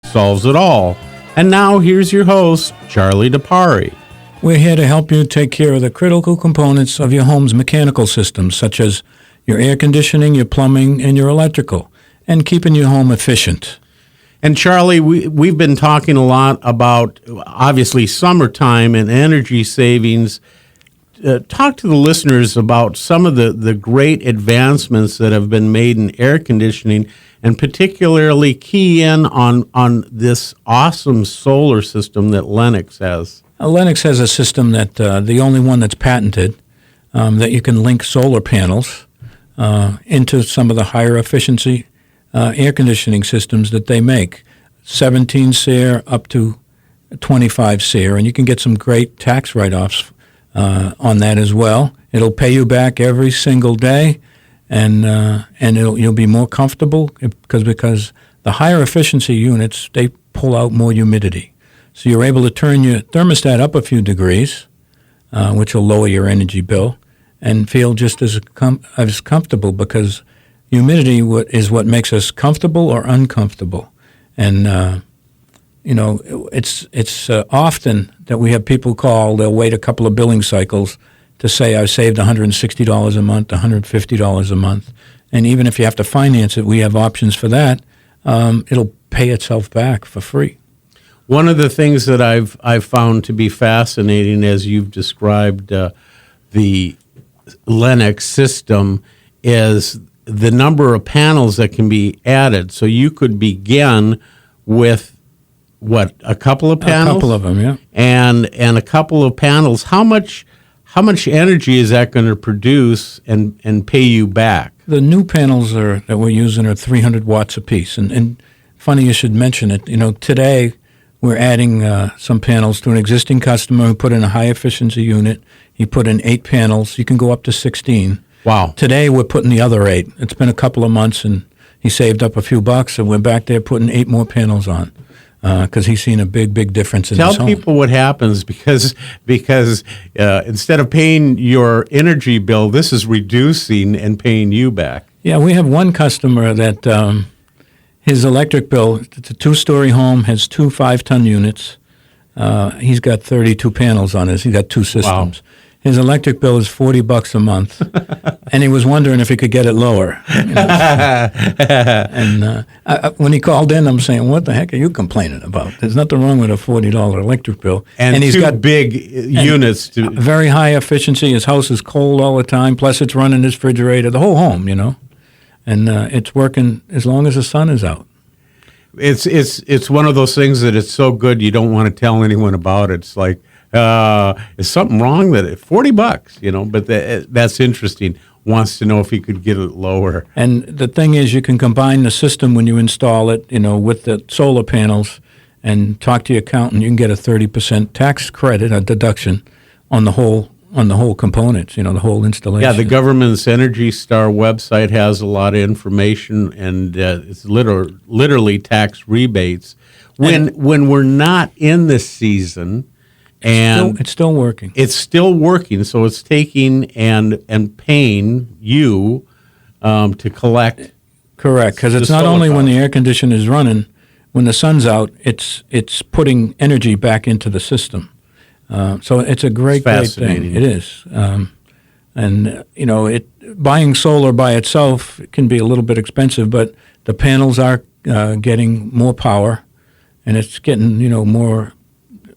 solves it all. And now here's your host, Charlie DePari. We're here to help you take care of the critical components of your home's mechanical systems, such as your air conditioning, your plumbing, and your electrical, and keeping your home efficient. And Charlie, we've been talking a lot about, obviously, summertime and energy savings. Talk to the listeners about some of the great advancements that have been made in air conditioning, and particularly key in on this awesome solar system that Lennox has. Lennox has a system that the only one that's patented, that you can link solar panels into some of the higher efficiency air conditioning systems that they make, 17 SEER up to 25 SEER, and you can get some great tax write-offs on that as well. It'll pay you back every single day, and you'll be more comfortable because the higher efficiency units, they pull out more humidity. So you're able to turn your thermostat up a few degrees, which will lower your energy bill, and feel just as comfortable, because humidity is what makes us comfortable or uncomfortable. And it's often that we have people call. They'll wait a couple of billing cycles to say, I've saved $160 a month, $150 a month. And even if you have to finance it, we have options for that. It'll pay itself back for free. One of the things that I've found to be fascinating, as you've described the Lennox system, is the number of panels that can be added. So you could begin with a couple of panels? A couple of them, yeah. And a couple of panels. How much energy is that going to produce and pay you back? The new panels that we're using are 300 watts apiece. And funny you should mention it. Today we're adding some panels to an existing customer who put in a high efficiency unit. He put in 8 panels. You can go up to 16. Wow. Today we're putting the other 8. It's been a couple of months, and he saved up a few bucks, and we're back there putting 8 more panels on because he's seen a big difference in his home. Tell people what happens, because instead of paying your energy bill, this is reducing and paying you back. Yeah, we have one customer that his electric bill, it's a 2-story home, has 2 5-ton units. He's got 32 panels on his. He's got 2 systems. Wow. His electric bill is $40 a month, and he was wondering if he could get it lower. And when he called in, I'm saying, "What the heck are you complaining about? There's nothing wrong with a $40 electric bill." And he's got big units to very high efficiency. His house is cold all the time. Plus, it's running his refrigerator, the whole home, and it's working as long as the sun is out. It's one of those things that it's so good you don't want to tell anyone about it. It's like, is something wrong that $40, but that's interesting. Wants to know if he could get it lower. And the thing is, you can combine the system when you install it, with the solar panels, and talk to your accountant. You can get a 30% tax credit, a deduction on the whole components, the whole installation. Yeah, the government's Energy Star website has a lot of information, and it's literally tax rebates. When we're not in this season. And it's still working. It's still working, so it's taking and paying you to collect. Correct, because it's not only when the air conditioner is running, when the sun's out, it's putting energy back into the system. So it's a great thing. It is, and buying solar by itself can be a little bit expensive, but the panels are getting more power, and it's getting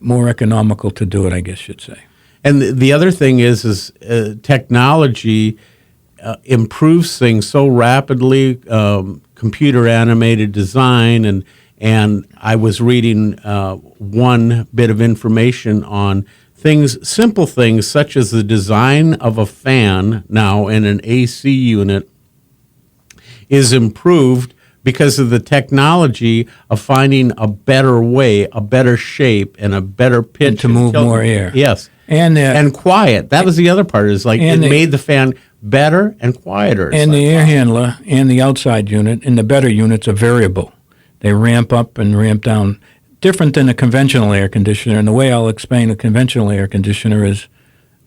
more economical to do it, I guess you'd say. And the other thing is technology improves things so rapidly. Computer animated design, and I was reading one bit of information on simple things such as the design of a fan now in an AC unit is improved because of the technology of finding a better way, a better shape, and a better pitch. And to move more air. Yes. And quiet. That was the other part, is it made the fan better and quieter. And the air handler and the outside unit and the better units are variable. They ramp up and ramp down. Different than a conventional air conditioner. And the way I'll explain a conventional air conditioner is,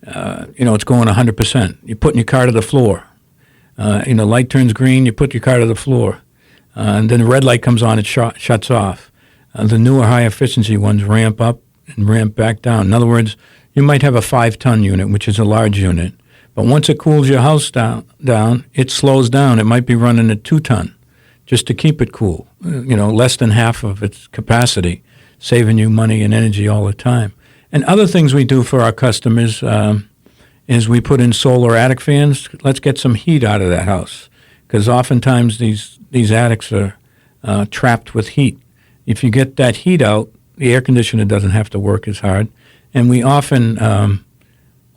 it's going 100%. You're putting your car to the floor. Light turns green, you put your car to the floor. And then the red light comes on, it shuts off. The newer high efficiency ones ramp up and ramp back down. In other words, you might have a 5-ton unit, which is a large unit, but once it cools your house down, it slows down. It might be running at 2-ton just to keep it cool, less than half of its capacity, saving you money and energy all the time. And other things we do for our customers is we put in solar attic fans. Let's get some heat out of that house, because oftentimes these attics are trapped with heat. If you get that heat out, the air conditioner doesn't have to work as hard. And we often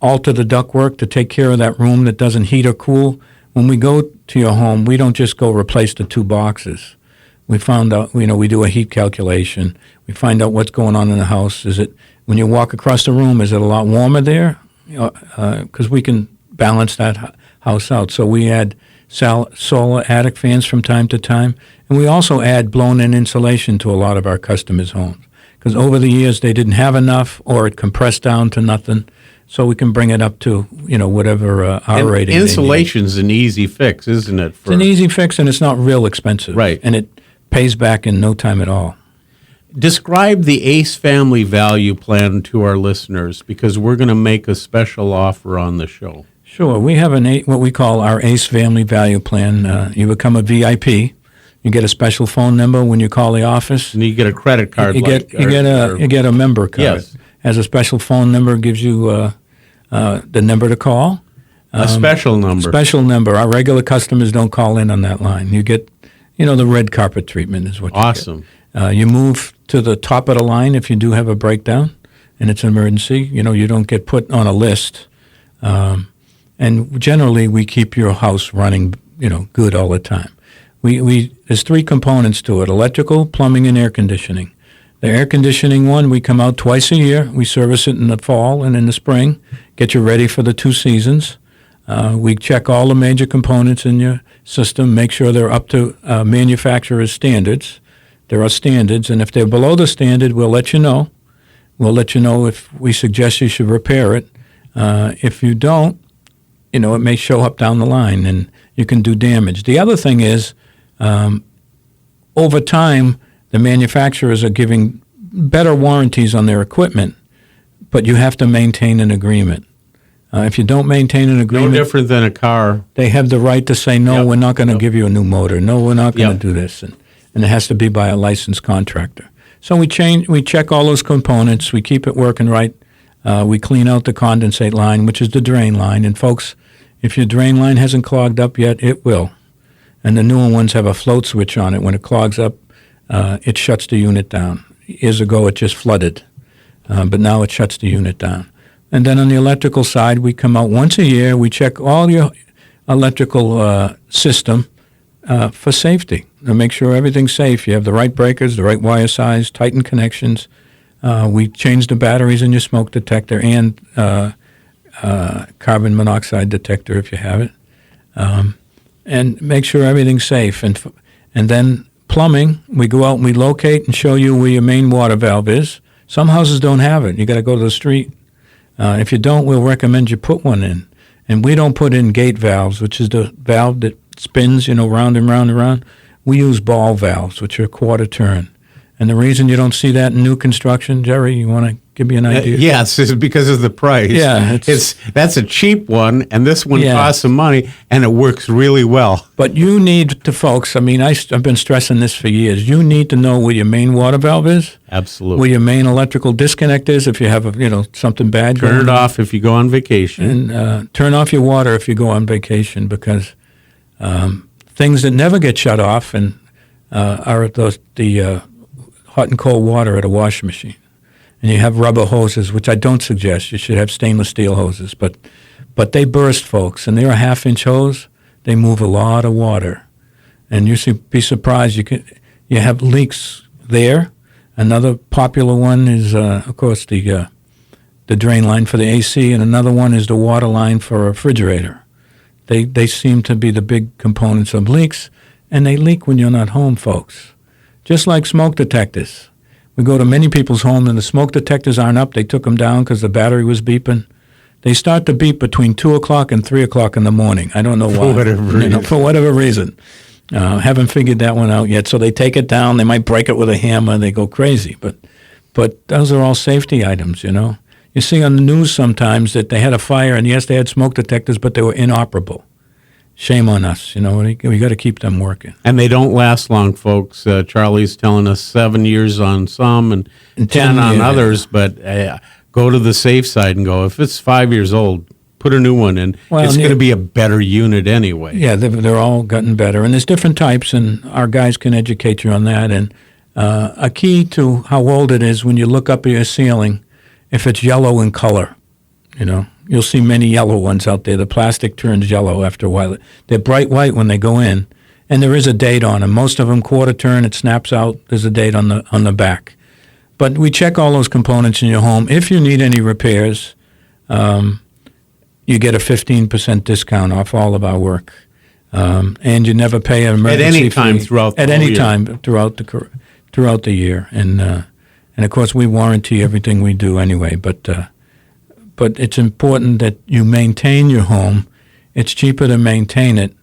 alter the ductwork to take care of that room that doesn't heat or cool. When we go to your home, we don't just go replace the 2 boxes. We found out, we do a heat calculation. We find out what's going on in the house. Is it, when you walk across the room, is it a lot warmer there? Because we can balance that house out. So we add solar attic fans from time to time. And we also add blown-in insulation to a lot of our customers' homes, because over the years they didn't have enough, or it compressed down to nothing. So we can bring it up to, whatever our rating. Insulation's an easy fix, isn't it? It's an easy fix, and it's not real expensive. Right. And it pays back in no time at all. Describe the ACE Family Value Plan to our listeners, because we're going to make a special offer on the show. Sure. We have what we call our ACE Family Value Plan. You become a VIP. You get a special phone number when you call the office. And you get a credit card. You get a member card. Yes. Has a special phone number, gives you the number to call. A special number. Special number. Our regular customers don't call in on that line. You get, the red carpet treatment is what you Awesome. get. You move to the top of the line if you do have a breakdown and it's an emergency. You don't get put on a list. And generally, we keep your house running, good all the time. There's 3 components to it: electrical, plumbing, and air conditioning. The air conditioning one, we come out twice a year. We service it in the fall and in the spring, get you ready for the 2 seasons. We check all the major components in your system, make sure they're up to manufacturer's standards. There are standards, and if they're below the standard, we'll let you know. We'll let you know if we suggest you should repair it. If you don't, it may show up down the line, and you can do damage. The other thing is, over time, the manufacturers are giving better warranties on their equipment, but you have to maintain an agreement. If you don't maintain an agreement, No different than a car. they have the right to say, no, Yep. we're not going to give you a new motor. No, we're not going to Yep. do this. And it has to be by a licensed contractor. So we check all those components. We keep it working right. We clean out the condensate line, which is the drain line. And folks, if your drain line hasn't clogged up yet, it will. And the newer ones have a float switch on it. When it clogs up, it shuts the unit down. Years ago, it just flooded, but now it shuts the unit down. And then on the electrical side, we come out once a year. We check all your electrical system for safety to make sure everything's safe. You have the right breakers, the right wire size, tighten connections. We change the batteries in your smoke detector and carbon monoxide detector if you have it, and make sure everything's safe. And then plumbing, we go out and we locate and show you where your main water valve is. Some houses don't have it. You got to go to the street. If you don't, we'll recommend you put one in. And we don't put in gate valves, which is the valve that spins, round and round and round. We use ball valves, which are quarter turn. And the reason you don't see that in new construction, Jerry, you want to give me an idea? Yes, it's because of the price. Yeah, that's a cheap one, and this one Yeah. costs some money, and it works really well. But you need to, folks, I've been stressing this for years. You need to know where your main water valve is, Absolutely. where your main electrical disconnect is if you have something bad Turn going it on. off if you go on vacation. And turn off your water if you go on vacation, because things that never get shut off are the hot and cold water at a washing machine. And you have rubber hoses, which I don't suggest. You should have stainless steel hoses. But they burst, folks, and they're a half-inch hose. They move a lot of water. And you should be surprised. You have leaks there. Another popular one is, of course, the drain line for the AC, and another one is the water line for a refrigerator. They seem to be the big components of leaks, and they leak when you're not home, folks. Just like smoke detectors. We go to many people's homes and the smoke detectors aren't up. They took them down because the battery was beeping. They start to beep between 2 o'clock and 3 o'clock in the morning. I don't know why. For whatever reason. For whatever reason. Haven't figured that one out yet. So they take it down. They might break it with a hammer. They go crazy. But those are all safety items, you know. You see on the news sometimes that they had a fire, and yes, they had smoke detectors, but they were inoperable. Shame on us, you know. We got to keep them working. And they don't last long, folks. Charlie's telling us 7 years on some and 10 on yeah. others, but go to the safe side and go, if it's 5 years old, put a new one in. Well, it's going to be a better unit anyway. Yeah, they're all gotten better. And there's different types, and our guys can educate you on that. And a key to how old it is, when you look up at your ceiling, if it's yellow in color, you know, you'll see many yellow ones out there. The plastic turns yellow after a while. They're bright white when they go in, and there is a date on them. Most of them quarter turn, it snaps out. There's a date on the back. But we check all those components in your home. If you need any repairs, you get a 15% discount off all of our work, and you never pay an emergency any time fee. throughout the at whole any year. time throughout the year, and of course we warranty everything we do anyway. But it's important that you maintain your home. It's cheaper to maintain it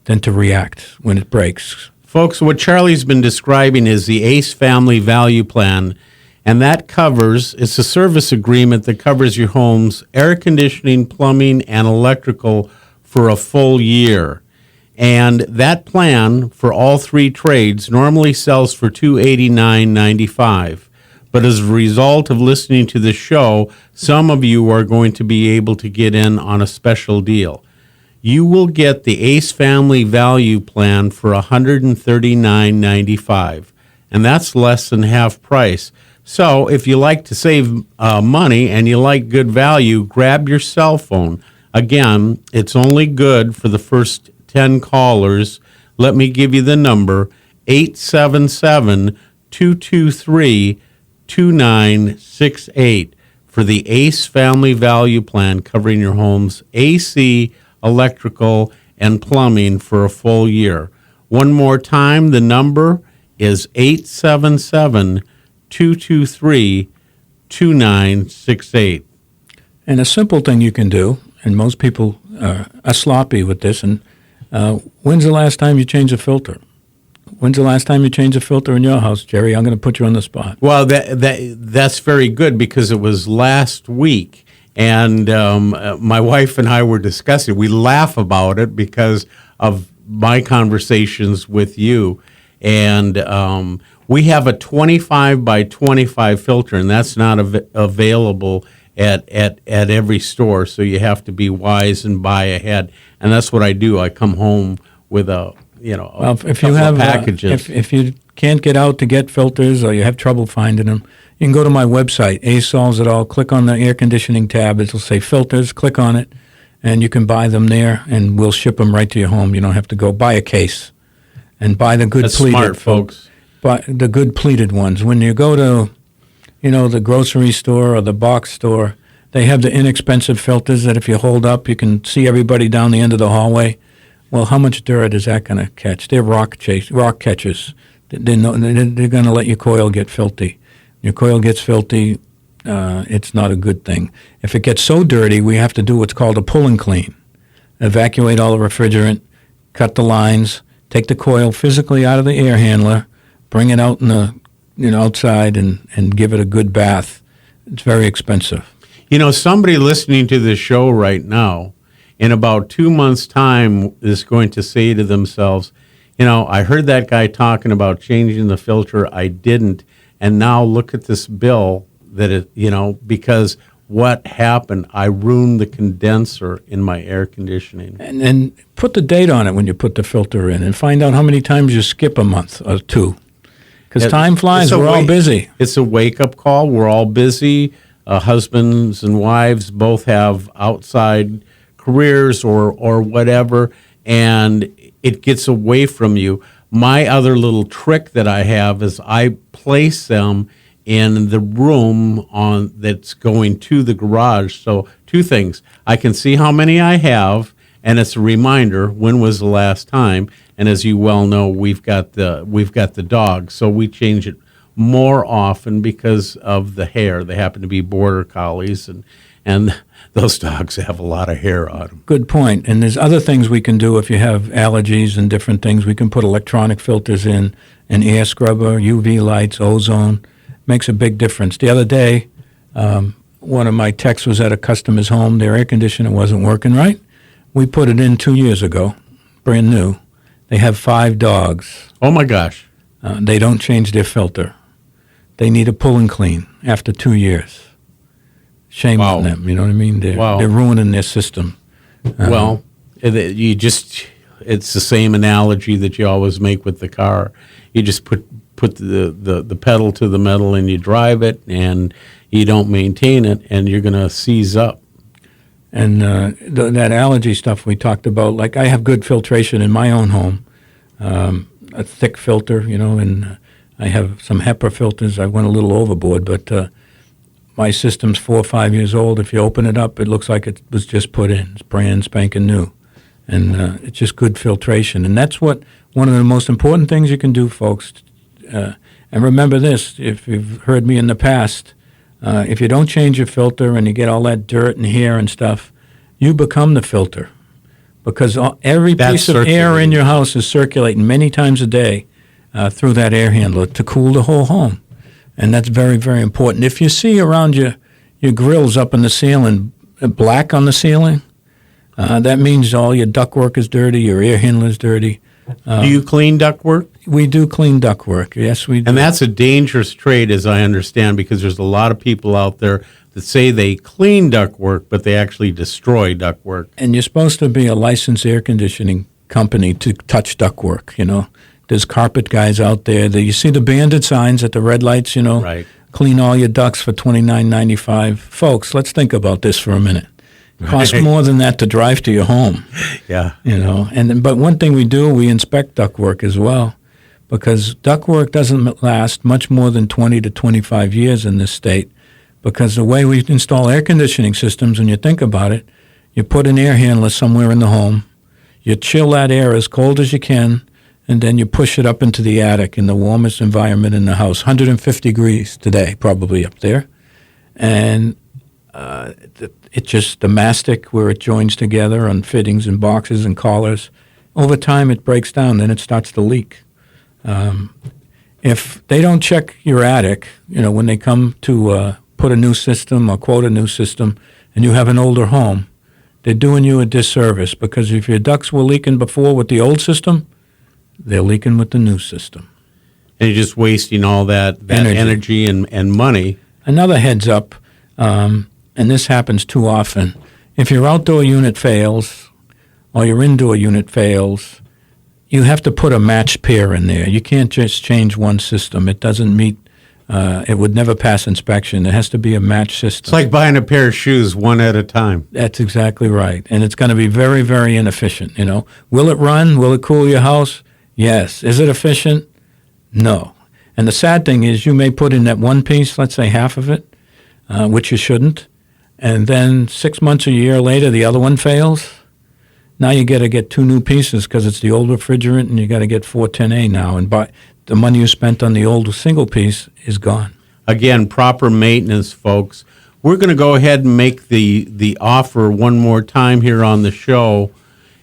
than to react when it breaks. Folks, what Charlie's been describing is the ACE Family Value Plan, and that covers, it's a service agreement that covers your home's air conditioning, plumbing, and electrical for a full year. And that plan for all three trades normally sells for $289.95. But as a result of listening to the show, some of you are going to be able to get in on a special deal. You will get the ACE Family Value Plan for $139.95, and that's less than half price. So if you like to save money and you like good value, grab your cell phone. Again, it's only good for the first 10 callers. Let me give you the number, 877-223-2968 for the ACE Family Value Plan covering your home's AC, electrical, and plumbing for a full year. One more time, the number is 877-223-2968. And a simple thing you can do, and most people are sloppy with this, and when's the last time you changed a filter? When's the last time you changed a filter in your house, Jerry? I'm going to put you on the spot. Well, that's very good because it was last week, and my wife and I were discussing. We laugh about it because of my conversations with you, and we have a 25 by 25 filter, and that's not available at every store. So you have to be wise and buy ahead, and that's what I do. I come home with a Well, if you couple have of packages. if you can't get out to get filters or you have trouble finding them, you can go to my website, Ace Solves It All. Click on the air conditioning tab. It'll say filters. Click on it, and you can buy them there, and we'll ship them right to your home. You don't have to go buy a case, and buy the good That's pleated smart, folks. Buy the good pleated ones. When you go to, the grocery store or the box store, they have the inexpensive filters that if you hold up, you can see everybody down the end of the hallway. Well, how much dirt is that going to catch? They're rock catchers. They're going to let your coil get filthy. Your coil gets filthy, it's not a good thing. If it gets so dirty, we have to do what's called a pull and clean. Evacuate all the refrigerant, cut the lines, take the coil physically out of the air handler, bring it out in the outside, and give it a good bath. It's very expensive. Somebody listening to this show right now, in about 2 months' time, is going to say to themselves, I heard that guy talking about changing the filter. I didn't. And now look at this bill because what happened? I ruined the condenser in my air conditioning. And put the date on it when you put the filter in, and find out how many times you skip a month or two. Because time flies. We're all busy. It's a wake-up call. We're all busy. Husbands and wives both have outside careers or whatever, and it gets away from you. My other little trick that I have is I place them in the room that's going to the garage. So two things. I can see how many I have, and it's a reminder when was the last time. And as you well know, we've got the dog, so we change it more often because of the hair. They happen to be border collies, and those dogs have a lot of hair on them. Good point. And there's other things we can do if you have allergies and different things. We can put electronic filters in, an air scrubber, UV lights, ozone. Makes a big difference. The other day, one of my techs was at a customer's home. Their air conditioner wasn't working right. We put it in 2 years ago, brand new. They have 5 dogs. Oh my gosh. They don't change their filter. They need a pull and clean after 2 years. Shame Wow. on them, you know what I mean? Wow. They're ruining their system. Well, it's the same analogy that you always make with the car. You just put the pedal to the metal and you drive it, and you don't maintain it, and you're going to seize up. And that allergy stuff we talked about, like I have good filtration in my own home, a thick filter, you know, and I have some HEPA filters. I went a little overboard, but my system's 4 or 5 years old. If you open it up, it looks like it was just put in. It's brand spanking new. And it's just good filtration. And that's one of the most important things you can do, folks. And remember this, if you've heard me in the past, if you don't change your filter and you get all that dirt and hair and stuff, you become the filter. Because every That's piece of air in circulating. your house is circulating many times a day through that air handler to cool the whole home. And that's very, very important. If you see around your grills up in the ceiling, black on the ceiling, that means all your ductwork is dirty, your air handler is dirty. Do you clean ductwork? We do clean ductwork. Yes, we do. And that's a dangerous trade, as I understand, because there's a lot of people out there that say they clean ductwork, but they actually destroy ductwork. And you're supposed to be a licensed air conditioning company to touch ductwork, you know. There's carpet guys out there. You see the banded signs at the red lights, you know. Right. Clean all your ducts for $29.95. Folks, let's think about this for a minute. It costs Right. more than that to drive to your home, Yeah. you know. But one thing we do, we inspect ductwork as well, because ductwork doesn't last much more than 20 to 25 years in this state, because the way we install air conditioning systems, when you think about it, you put an air handler somewhere in the home, you chill that air as cold as you can, and then you push it up into the attic in the warmest environment in the house, 150 degrees today, probably up there. And it just, the mastic where it joins together on fittings and boxes and collars, over time it breaks down, then it starts to leak. If they don't check your attic, you know, when they come to put a new system or quote a new system, and you have an older home, they're doing you a disservice, because if your ducts were leaking before with the old system, they're leaking with the new system. And you're just wasting all that energy and money. Another heads up, and this happens too often, if your outdoor unit fails or your indoor unit fails, you have to put a matched pair in there. You can't just change one system. It doesn't meet, it would never pass inspection. It has to be a matched system. It's like buying a pair of shoes one at a time. That's exactly right. And it's going to be very, very inefficient, you know. Will it run? Will it cool your house? Yes. Is it efficient? No. And the sad thing is you may put in that one piece, let's say half of it, which you shouldn't, and then 6 months or a year later the other one fails. Now you got to get 2 new pieces because it's the old refrigerant, and you got to get 410A now, and the money you spent on the old single piece is gone. Again, proper maintenance, folks. We're going to go ahead and make the offer one more time here on the show,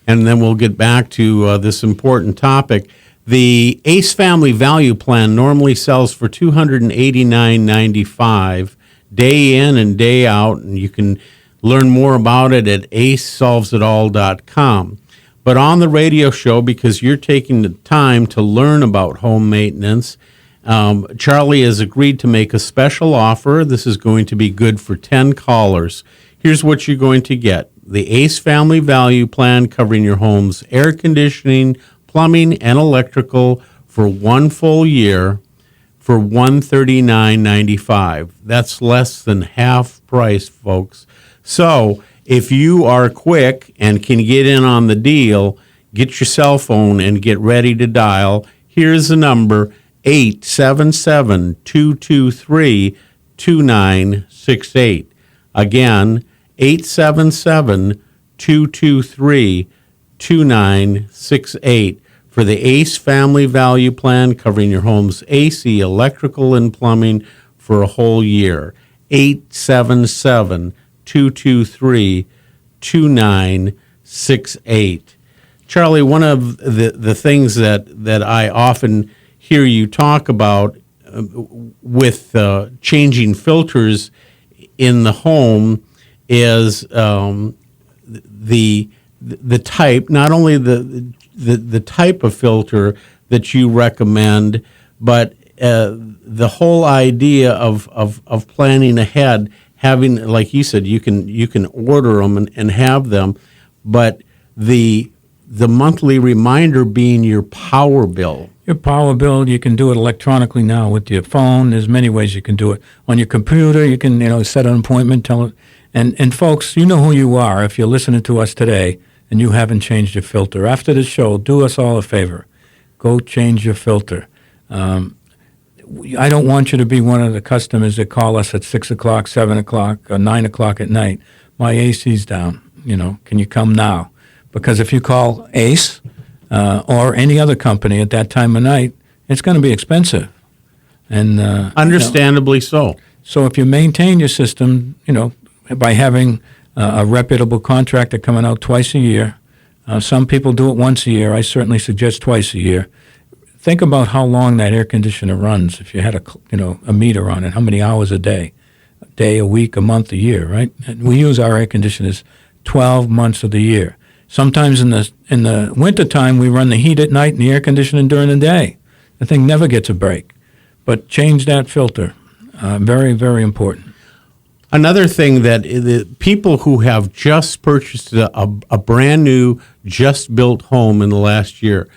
and then we'll get back to this important topic. The Ace Family Value Plan normally sells for $289.95 day in and day out, and you can learn more about it at acesolvesitall.com. But on the radio show, because you're taking the time to learn about home maintenance, Charlie has agreed to make a special offer. This is going to be good for 10 callers. Here's what you're going to get. The Ace Family Value Plan covering your home's air conditioning, plumbing, and electrical for 1 full year for $139.95. That's less than half price, folks. So if you are quick and can get in on the deal, get your cell phone and get ready to dial. Here's the number, 877-223-2968. Again, 877-223-2968 for the Ace Family Value Plan covering your home's AC, electrical, and plumbing for a whole year. 877 877-223-2968. Charlie, one of the things that I often hear you talk about with changing filters in the home is the type, not only the type of filter that you recommend, but the whole idea of planning ahead, having, like you said, you can order them and have them, but the monthly reminder being your power bill. Your power bill, you can do it electronically now with your phone. There's many ways you can do it. On your computer, you can set an appointment, tell it. And folks, you know who you are if you're listening to us today and you haven't changed your filter. After the show, do us all a favor. Go change your filter. I don't want you to be one of the customers that call us at 6 o'clock, 7 o'clock, or 9 o'clock at night. My AC's down. Can you come now? Because if you call Ace or any other company at that time of night, it's going to be expensive. And understandably so. So if you maintain your system, by having a reputable contractor coming out twice a year, some people do it once a year. I certainly suggest twice a year. Think about how long that air conditioner runs. If you had a meter on it, how many hours a day, a week, a month, a year, right? And we use our air conditioners 12 months of the year. Sometimes in the wintertime, we run the heat at night and the air conditioning during the day. The thing never gets a break. But change that filter. Very, very important. Another thing that the people who have just purchased a brand new, just built home in the last year,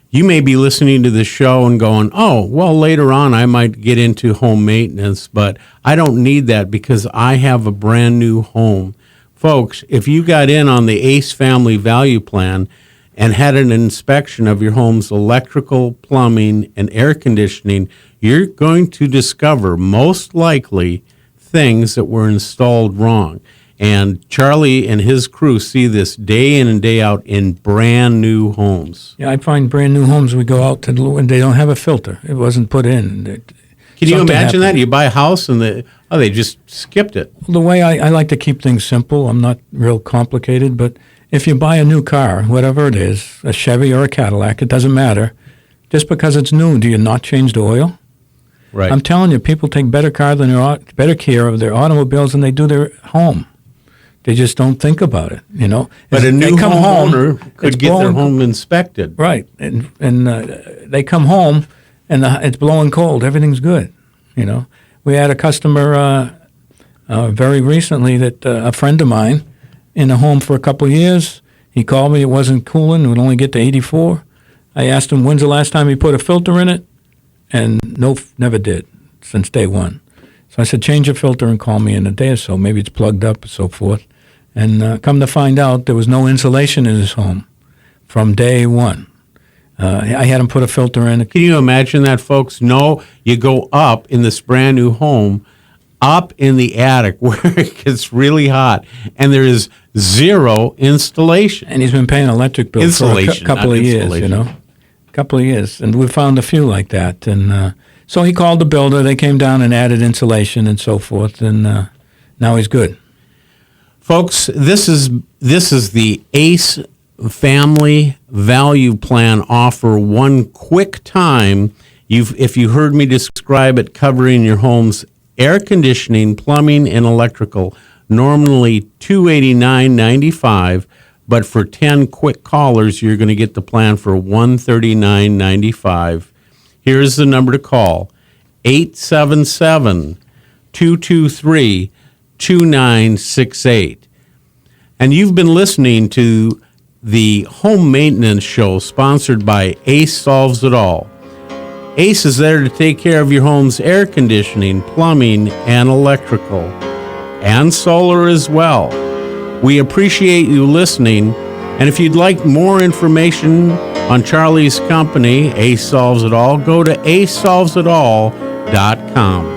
you may be listening to the show and going, oh, well, later on I might get into home maintenance, but I don't need that because I have a brand new home. Folks, if you got in on the ACE Family Value Plan and had an inspection of your home's electrical, plumbing, and air conditioning, you're going to discover most likely things that were installed wrong. And Charlie and his crew see this day in and day out in brand new homes. Yeah, I find brand new homes we go out to and they don't have a filter. It wasn't put in. Can you imagine that? You buy a house and they just skipped it. The way I like to keep things simple, I'm not real complicated, but if you buy a new car, whatever it is, a Chevy or a Cadillac, it doesn't matter. Just because it's new, do you not change the oil? Right. I'm telling you, people take better care of their automobiles than they do their home. They just don't think about it, But a new homeowner could get their blowing, home inspected. Right, and they come home and it's blowing cold. Everything's good, We had a customer very recently that a friend of mine in a home for a couple of years. He called me. It wasn't cooling. It would only get to 84. I asked him, when's the last time he put a filter in it? And never did since day one. So I said, change your filter and call me in a day or so. Maybe it's plugged up and so forth. And come to find out, there was no insulation in his home from day one. I had him put a filter in. Can you imagine that, folks? No, you go up in this brand new home, up in the attic where it gets really hot, and there is zero installation. And he's been paying electric bill for a couple of years, couple of years. And we found a few like that. And so he called the builder. They came down and added insulation and so forth, and now he's good. Folks, this is the ACE Family Value Plan offer. One quick time, if you heard me describe it, covering your home's air conditioning, plumbing, and electrical, normally $289.95, but for 10 quick callers, you're going to get the plan for $139.95. Here's the number to call, 877-223-2968. And you've been listening to the Home Maintenance Show, sponsored by Ace Solves It All. Ace is there to take care of your home's air conditioning, plumbing, and electrical, and solar as well. We appreciate you listening, and if you'd like more information on Charlie's company, Ace Solves It All, go to acesolvesitall.com.